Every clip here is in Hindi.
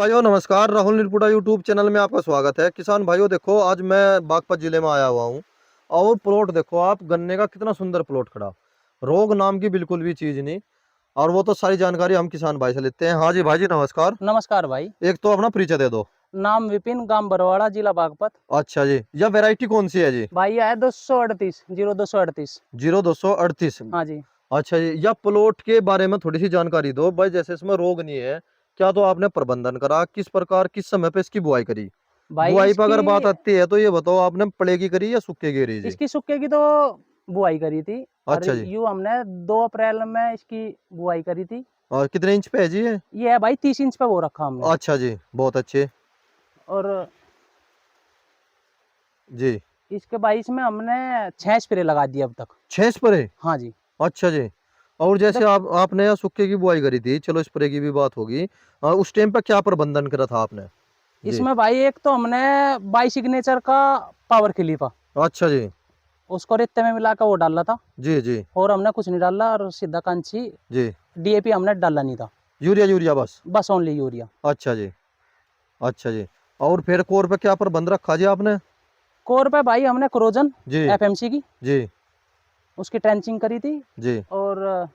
भाइयों नमस्कार। राहुल निर्पुड़ा यूट्यूब चैनल में आपका स्वागत है। किसान भाइयों देखो, आज मैं बागपत जिले में आया हुआ हूँ और प्लॉट देखो आप, गन्ने का कितना सुंदर प्लॉट खड़ा, रोग नाम की बिल्कुल भी चीज नहीं। और वो तो सारी जानकारी हम किसान भाई से लेते हैं। हाँ जी भाई जी नमस्कार। नमस्कार भाई। एक तो अपना परिचय दे दो। नाम विपिन, गांव बरवाड़ा, जिला बागपत। अच्छा जी, यह वैरायटी कौन सी है जी? भाई है 238 0238। 0238। हाँ जी। अच्छा जी, या प्लॉट के बारे में थोड़ी सी जानकारी दो भाई। जैसे इसमें रोग नहीं है, क्या तो आपने प्रबंधन करा, किस प्रकार किस समय पे इसकी बुआई करी? भाई बुआई पर इसकी अगर बात आती है तो ये बताओ, आपने पड़े की करी या सूखे की करी जी? इसकी सूखे की तो बुआई करी थी। और अच्छा जी। यूं हमने 2 अप्रैल में इसकी बुआई करी थी। और कितने इंच पे है जी ये? ये है भाई 30 इंच पे वो रखा हमने। अच्छा जी, बहुत अच्छे और जी। इसके भाई इसमें हमने 6 स्प्रे लगा दिए अब तक। 6 स्प्रे? हाँ जी। अच्छा जी। और जैसे देख, आपने यहाँ सूखे की बुआई करी थी, चलो स्प्रे की भी बात होगी। उस टाइम पे क्या प्रबंधन करा था आपने जी? इसमें भाई एक तो हमने बाई सिग्नेचर का पावर क्लिपर, अच्छा जी। उसको रेते में मिला कर वो डाला था। जी जी। और हमने कुछ नहीं डाला, और सीधा कांची जी। डीएपी हमने डाला नहीं था। यूरिया यूरिया बस? बस ओनली यूरिया। अच्छा जी। अच्छा जी। और फिर कोर पे क्या प्रबंध रखा जी आपने? कोर पे भाई हमने क्रोजन जी एफएमसी की, जी उसकी ट्रेंचिंग करी थी। जी। और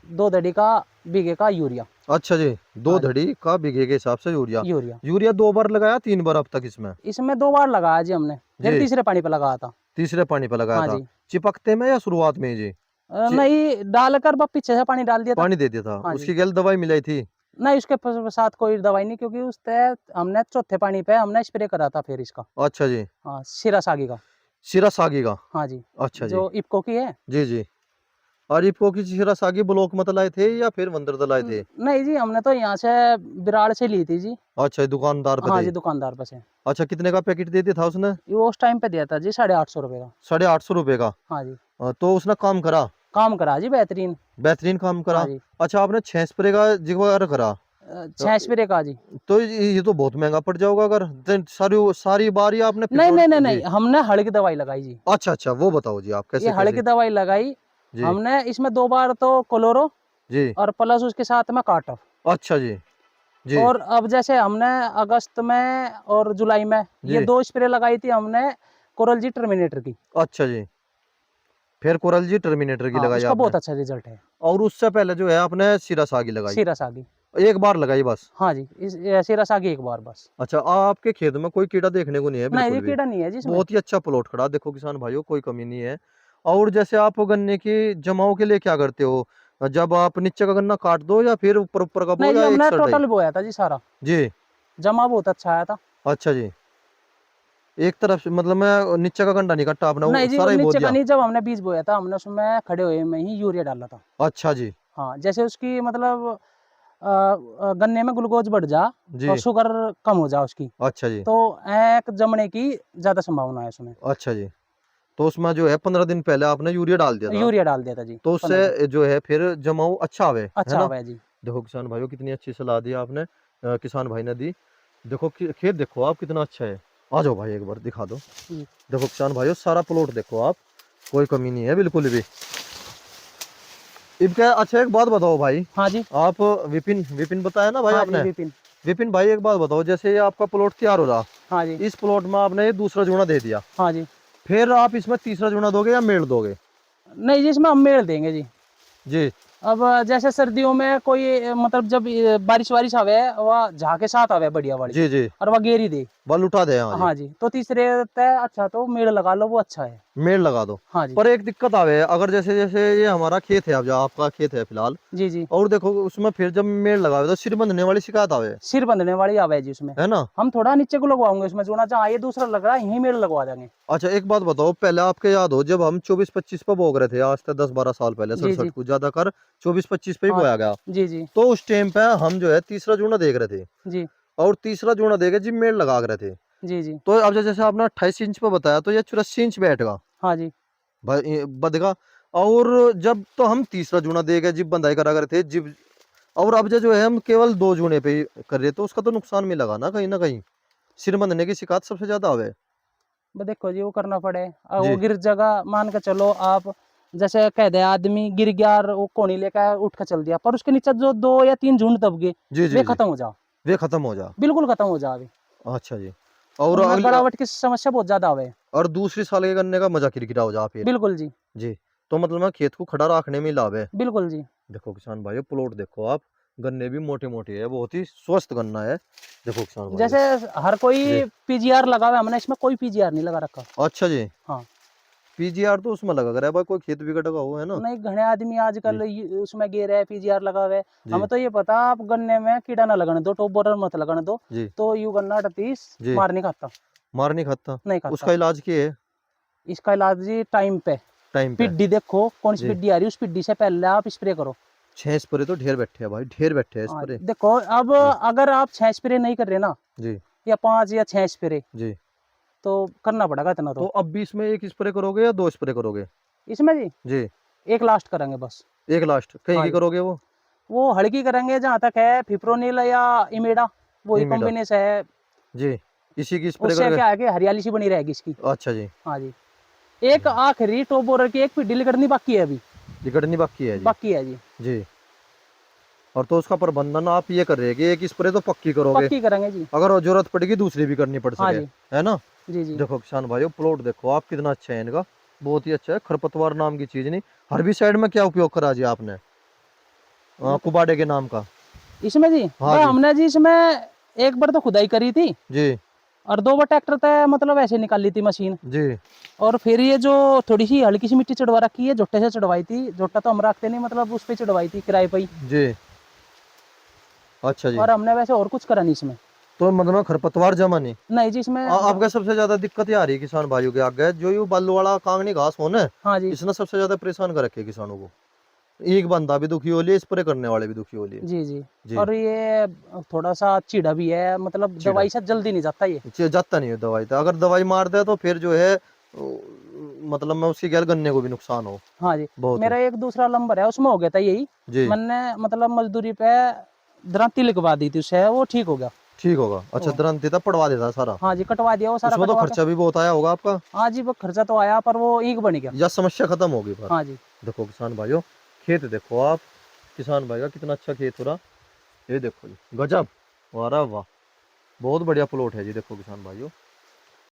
2 धड़ी का बीघे का यूरिया। अच्छा जी, दो हाँ जी। धड़ी का बीघे के हिसाब से यूरिया। यूरिया यूरिया 2 बार लगाया, 3 बार अब तक इसमें? इसमें 2 बार लगाया जी हमने, फिर जी। तीसरे पानी पे लगाया था। तीसरे पानी पे लगाया हाँ था? जी। चिपकते में या शुरुआत में ही जी? नहीं डालकर बस पीछे से पानी डाल दिया था। पानी दे दिया था? हाँ जी। उसकी गल दवाई मिलाई थी? नहीं, उसके साथ कोई दवाई नहीं, क्योंकि उस तय हमने चौथे पानी पे हमने स्प्रे करा था फिर इसका। अच्छा जी। हाँ, सिरासागी का। सिरा सागी का? हाँ जी। अच्छा जी। जो इपको की है। जी जी। और इपको की सिरा सागी ब्लॉक मत लाए थे या फिर मंदिर लाए थे? नहीं जी, हमने तो यहाँ से बिराड़ से ली थी जी। अच्छा, ये दुकानदार पे हाँ थे? जी, दुकानदार पे से। अच्छा, कितने का पैकेट दे दिया था उसने? ये उस टाइम पे दिया था जी 850 रुपये का। 850 रुपए का? हाँ जी। तो उसने काम करा? काम करा जी बेहतरीन। बेहतरीन काम हाँ करा। जी। अच्छा, आपने 6 स्प्रे का जिक्र करा। 6 स्प्रे का जी। तो ये तो बहुत महंगा पड़ जाओगा अगर सारी सारी बार ही आपने नहीं पेट्रोल नहीं नहीं जी? नहीं, हमने हड़ की दवाई लगाई जी। अच्छा अच्छा, वो बताओ जी आप ये कैसे हड़ कैसे? की दवाई लगाई जी हमने। इसमें 2 बार तो क्लोरो, जी। और प्लस उसके साथ में कार्टफ। अच्छा जी। जी और अब जैसे हमने अगस्त में और जुलाई में ये जी। 2 स्प्रे लगाई थी हमने कोरल जी टर्मिनेटर की। अच्छा जी, फिर कोरल जी टर्मिनेटर की हाँ, लगाई उसका आपने? बहुत अच्छा रिजल्ट है। और उससे पहले जो है आपने सिरासागी लगाई? सिरासागी। एक बार लगाई बस? हाँ जी, इस सिरासागी एक बार बस। अच्छा, आपके खेत में कोई कीड़ा देखने को नहीं है नहीं बिल्कुल जी, भी? कीड़ा नहीं है जी इसमें। बहुत ही अच्छा प्लॉट खड़ा, देखो किसान भाइयों, कोई कमी नहीं है। और जैसे आप गन्ने की जमाव के लिए क्या करते हो? जब आप नीचे का गन्ना काट दो या फिर ऊपर ऊपर का बो, नहीं जी, या एक हमने साइड? टोटल बोया था जी सारा। जी। जमा बहुत अच्छा आया था। अच्छा जी। एक तरफ से मतलब मैं नीचे का गंडा नहीं काटा आपने, वो नहीं जी, सारा ही बो नीचे का दिया? नहीं, जब हमने बीज बोया था हमने उसमें खड़े हुए में ही यूरिया डाला था। अच्छा जी। हाँ, जैसे उसकी मतलब गन्ने में ग्लूकोज बढ़ जा और जी। शुगर कम हो जा उसकी, अच्छा जी। तो एक जमने की ज्यादा संभावना है उसमें। अच्छा जी। तो उसमें जो है 15 दिन पहले आपने यूरिया डाल दिया था? यूरिया डाल दिया था जी तो 15 दिन। उससे जो है फिर जमाव अच्छा आवे, है अच्छा ना? हुआ है जी। देखो किसान भाइयों, कितनी अच्छी सलाह दी आपने, किसान भाई ने दी। देखो खेत देखो आप कितना अच्छा है। आ जाओ भाई, एक बार दिखा दो। जी। देखो किसान भाइयों, सारा प्लॉट देखो आप, कोई कमी नहीं है बिल्कुल भी। इनका अच्छा, एक बात बताओ भाई। हाँ जी। आप विपिन विपिन बताया ना भाई हाँ जी आपने? विपिन। विपिन भाई, एक बात बताओ, जैसे ये आपका प्लॉट तैयार हो रहा, हाँ जी। इस प्लॉट में आपने ये दूसरा जुना दे दिया, हाँ जी। फिर आप इसमें तीसरा जुना दोगे या मेड़ दोगे? नहीं जी, इसमें हम मेल देंगे जी। जी अब जैसे सर्दियों में कोई मतलब जब बारिश वारिश आवे, वह झा के साथ आवे बढ़िया वाली, जी जी। और वह गेरी दे। बल उठा दे, हाँ जी। हाँ जी, तो तीसरे तय अच्छा तो मेड़ लगा लो, वो अच्छा है। मेड़ लगा दो। हाँ जी। पर एक दिक्कत आवे, अगर जैसे जैसे ये हमारा खेत है, अब जो आपका खेत है फिलहाल, जी जी। और देखो उसमें फिर जब मेड़ लगावे तो सिर बंधने वाली शिकायत आवे, सिर बंधने वाली आवे जी उसमें। है ना? हम थोड़ा नीचे को लगवाओगे उसमें, जोना जहाँ ये दूसरा लग रहा है यही मेड़ लगवा देंगे। अच्छा, एक बात बताओ, पहले आपके याद हो जब हम 24-25 पे बोग रहे थे, आज से 10-12 साल पहले, जी 67 जी। को ज्यादा कर 24-25 पे ही हाँ बोया गया। जी जी। तो उस टाइम पे हम जो है तीसरा जूना देख रहे थे, जी और तीसरा जूना देखे जी मेड़ लगा रहे थे। जी। जी। तो अब जैसे आपने 28 इंच पे बताया, तो ये 84 इंच बैठेगा, हाँ जी। बदगा। और जब तो हम तीसरा जूना देके जिब बंधाई करा करते थे जिब, और अब जो है हम केवल 2 जूने पे ही कर रहे, तो उसका तो नुकसान मिलेगा ना कहीं। सिर बंधने की शिकायत सबसे ज्यादा आवे। बस देखो जी, वो करना पड़े। वो जी गिर जगह मान के चलो आप, जैसे कह दे आदमी गिर गया और वो कोनी लेकर उठ कर चल दिया, पर उसके नीचे जो 2 या 3 झुंड दब गए, जी वे जी। जी खत्म हो जाओ। वे खत्म हो जा। बिल्कुल खत्म हो जावे। अच्छा जी। और उनमें अगली गड़ावट की समस्या बहुत ज्यादा आवे। और दूसरी साल के गन्ने का मजा किरकिरा हो जा फिर। बिल्कुल जी। जी। तो मतलब मैं खेत को खड़ा रखने में ही लाभ है। बिल्कुल जी। देखो किसान भाइयों, प्लॉट देखो आप, गन्ने भी मोटे मोटे है, बहुत ही स्वस्थ गन्ना है। देखो किसान भाइयों। जैसे हर जी। कोई पीजीआर लगा हुआ है, हमने इसमें कोई पीजीआर नहीं लगा रखा। अच्छा जी। हाँ। पीजीआर तो उसमें लगा रहा है भाई, कोई खेत बिगड़ का हो, है ना। नहीं, घने आदमी जी। आजकल उसमें गे रहे हैं, पीजीआर लगा हुआ है। हमें जी। तो ये पता, आप गन्ने में कीड़ा ना लगने दो, टॉप बोरर मत लगने दो, जी। तो यू गन्ना 38 जी। मार नहीं खाता। मार नहीं खाता। नहीं खाता। उसका इलाज क्या है? इसका इलाज जी टाइम पे। टाइम पे। पिड्डी देखो कौन सी जी। पिड्डी आ रही है, उस पिड्डी से पहले आप स्प्रे करो। 6 स्प्रे तो ढेर बैठे हैं भाई, ढेर बैठे हैं हाँ स्प्रे। देखो, अब जी। अगर आप 6 स्प्रे नहीं कर रहे ना, जी। या 5 या 6 स्प्रे, जी। तो करना पड़ेगा इतना तो तो। अब भी इसमें एक स्प्रे करोगे या 2 स्प्रे करोगे? इसमें जी जी। एक लास्ट करेंगे बस। एक लास्ट कहीं हाँ की जी, करोगे वो? वो हल्की करेंगे, जहाँ तक है फिप्रोनिल या इमेडा, वही इमीडा। कॉम्बिनेशन है। जी। इसी की स्प्रे उससे करोगे? क्या है कि हरियाली सी बनी रहेगी इसकी। अच्छा जी। हाँ जी। एक आखिरी टॉप बोरर की एक पिड्डी करनी बाकी है अभी। निकटनी बाकी है जी। बाकी है जी। जी। और तो उसका प्रबंधन आप ये कर रहे हैं कि एक स्प्रे तो पक्की करोगे, पक्की करेंगे जी। अगर जरूरत पड़ेगी दूसरी भी करनी पड़ हाँ सके, जी। है ना। जी जी। देखो किसान भाइयों, प्लॉट देखो आप, कितना अच्छा है इनका, बहुत ही अच्छा है। खरपतवार नाम की चीज नहीं। हरबी साइड में क्या उपयोग करा जी आपने? कुबाड़े के नाम का? इसमें जी हाँ भाई, जी। हमने जी इसमें एक बार तो खुदाई करी थी, जी। और 2 बार ट्रैक्टर पे मतलब ऐसे निकाल ली थी मशीन। जी। और फिर ये जो थोड़ी सी हल्की सी मिट्टी चढ़वा रखी है, जोट्टे से चढ़वाई थी, जोट्टा तो हम रखते नहीं, मतलब उस पे चढ़वाई थी किराए पे ही। जी। अच्छा जी। और हमने वैसे और कुछ करा नहीं इसमें। तो मतलब खरपतवार जमा नहीं। नहीं जी, इसमें आपका सबसे ज्यादा दिक्कत ये आ रही है किसान भाइयों के आगे, जो ये बालू वाला कांगनी घास होना है, हाँ जी। इसने सबसे ज्यादा परेशान कर रखे किसानों को। एक बंदा भी दुखी हो लिया, स्प्रे करने वाले भी दुखी हो लिए। जी जी। जी। और ये थोड़ा सा चिढ़ा भी है, मतलब चिड़ा दवाई से जल्दी नहीं जाता ये। जाता नहीं है दवाई तो, अगर दवाई मार दे तो फिर जो है मतलब मैं उसकी गैर गन्ने को भी नुकसान हो हाँ जी। बहुत हो। मेरा एक दूसरा नंबर है, उसमें हो गया था यही। जी। मैंने मतलब मजदूरी पे द्रांति लिखवा दी थी, उससे वो ठीक हो गया। ठीक होगा। अच्छा, ओ, तुरंत देता पड़वा देता सारा? हाँ जी, कटवा दिया वो सारा, उसमें तो कटवा के। खर्चा भी बहुत आया होगा आपका? हाँ जी, वो खर्चा तो आया, पर वो ईंक बन गया। या समस्या खत्म होगी पर। हाँ जी। देखो किसान भाइयों, खेत देखो आप, किसान भाई का कितना अच्छा खेत हो रहा। ये देखो जी, गजब, वाह वाह, बहुत बढ़िया प्लॉट है जी। देखो किसान भाइयों,